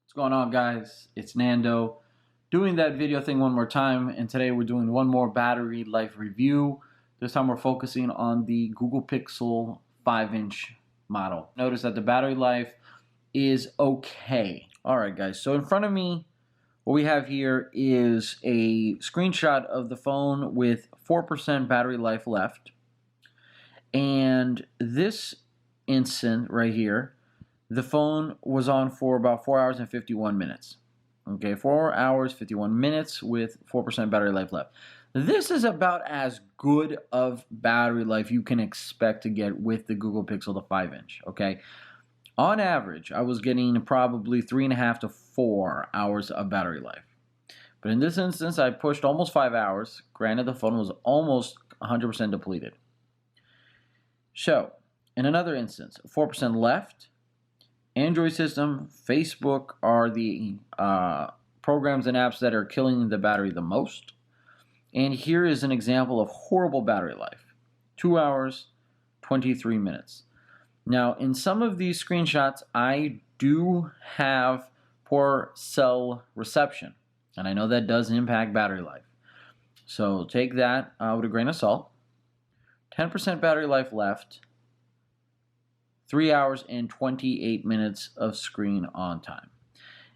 What's going on, guys? It's Nando doing that video thing one more time, and today we're doing one more battery life review. This time we're focusing on the Google Pixel 5-inch model. Notice that the battery life is okay. Alright guys, so in front of me what we have here is a screenshot of the phone with 4% battery life left, and this instant right here, the phone was on for about 4 hours and 51 minutes. Okay, 4 hours, 51 minutes with 4% battery life left. This is about as good of battery life you can expect to get with the Google Pixel, the 5-inch, okay? On average, I was getting probably 3.5 to 4 hours of battery life. But in this instance, I pushed almost 5 hours. Granted, the phone was almost 100% depleted. So, in another instance, 4% left. Android system, Facebook are the programs and apps that are killing the battery the most. And here is an example of horrible battery life. 2 hours, 23 minutes. Now, in some of these screenshots, I do have poor cell reception. And I know that does impact battery life. So take that with a grain of salt. 10% battery life left. 3 hours and 28 minutes of screen on time.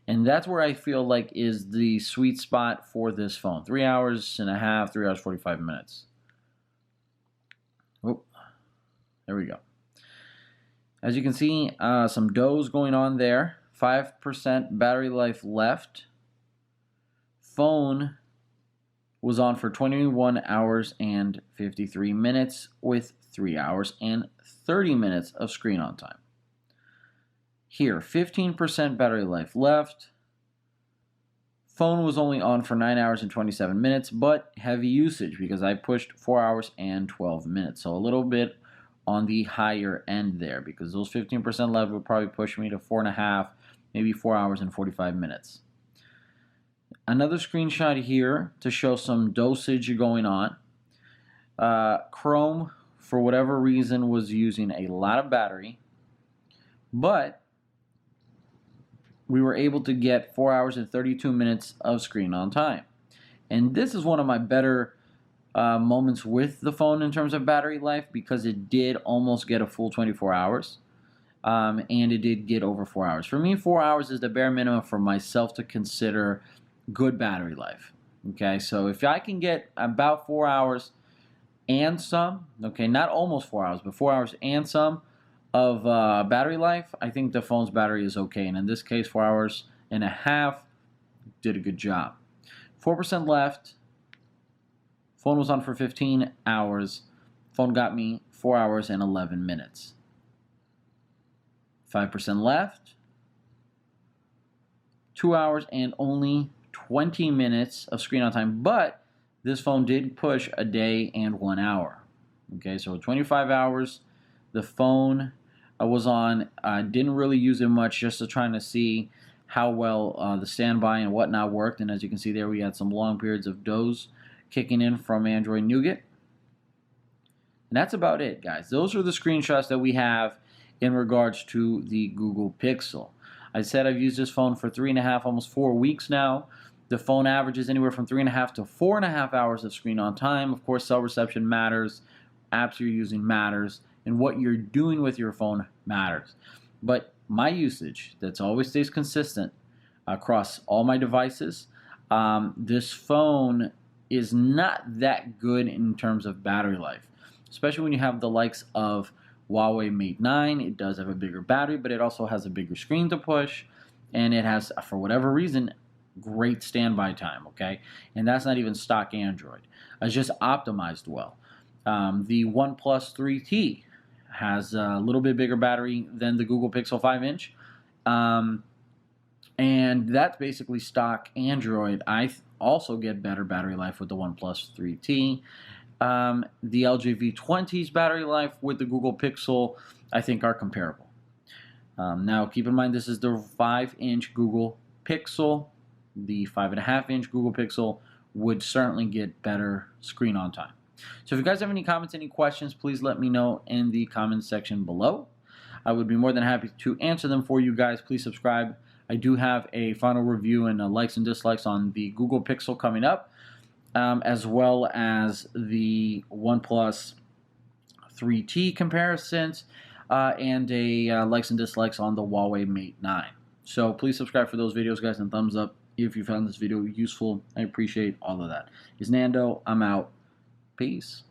And that's where I feel like is the sweet spot for this phone. 3 hours and a half, 3 hours, 45 minutes. Oh, there we go. As you can see, some doze going on there. 5% battery life left. Phone was on for 21 hours and 53 minutes with 3 hours and 30 minutes of screen on time. Here, 15% battery life left. Phone was only on for 9 hours and 27 minutes, but heavy usage because I pushed 4 hours and 12 minutes. So a little bit on the higher end there because those 15% left would probably push me to 4.5, maybe 4 hours and 45 minutes. Another screenshot here to show some dosage going on. Chrome, for whatever reason, was using a lot of battery, but we were able to get 4 hours and 32 minutes of screen on time. And this is one of my better moments with the phone in terms of battery life because it did almost get a full 24 hours. And it did get over 4 hours. For me, 4 hours is the bare minimum for myself to consider good battery life. Okay, so if I can get about 4 hours and some, okay, not almost 4 hours, but 4 hours and some of battery life, I think the phone's battery is okay. And in this case, 4 hours and a half did a good job. 4% left. Phone was on for 15 hours. Phone got me 4 hours and 11 minutes. 5% left. 2 hours and only 20 minutes of screen on time, but this phone did push a day and 1 hour. Okay, so 25 hours the phone was on. Didn't really use it much, just to trying to see how well the standby and whatnot worked. And as you can see there, we had some long periods of doze kicking in from Android Nougat. And that's about it, guys. Those are the screenshots that we have in regards to the Google Pixel. I said I've used this phone for 3.5, almost 4 weeks now. The phone averages anywhere from 3.5 to 4.5 hours of screen on time. Of course, cell reception matters, apps you're using matters, and what you're doing with your phone matters. But my usage, that's always stays consistent across all my devices. This phone is not that good in terms of battery life, especially when you have the likes of Huawei Mate 9. It does have a bigger battery, but it also has a bigger screen to push, and it has, for whatever reason, great standby time, okay? And that's not even stock Android. It's just optimized well. The OnePlus 3T has a little bit bigger battery than the Google Pixel 5-inch, and that's basically stock Android. I also get better battery life with the OnePlus 3T. The LG V20's battery life with the Google Pixel, I think, are comparable. Now, keep in mind, this is the 5-inch Google Pixel. The 5.5-inch Google Pixel would certainly get better screen on time. So if you guys have any comments, any questions, please let me know in the comments section below. I would be more than happy to answer them for you guys. Please subscribe I do have a final review and likes and dislikes on the Google Pixel coming up, as well as the OnePlus 3T comparisons, and a likes and dislikes on the Huawei Mate 9. So please subscribe for those videos, guys, and thumbs up if you found this video useful. I appreciate all of that. It's Nando. I'm out. Peace.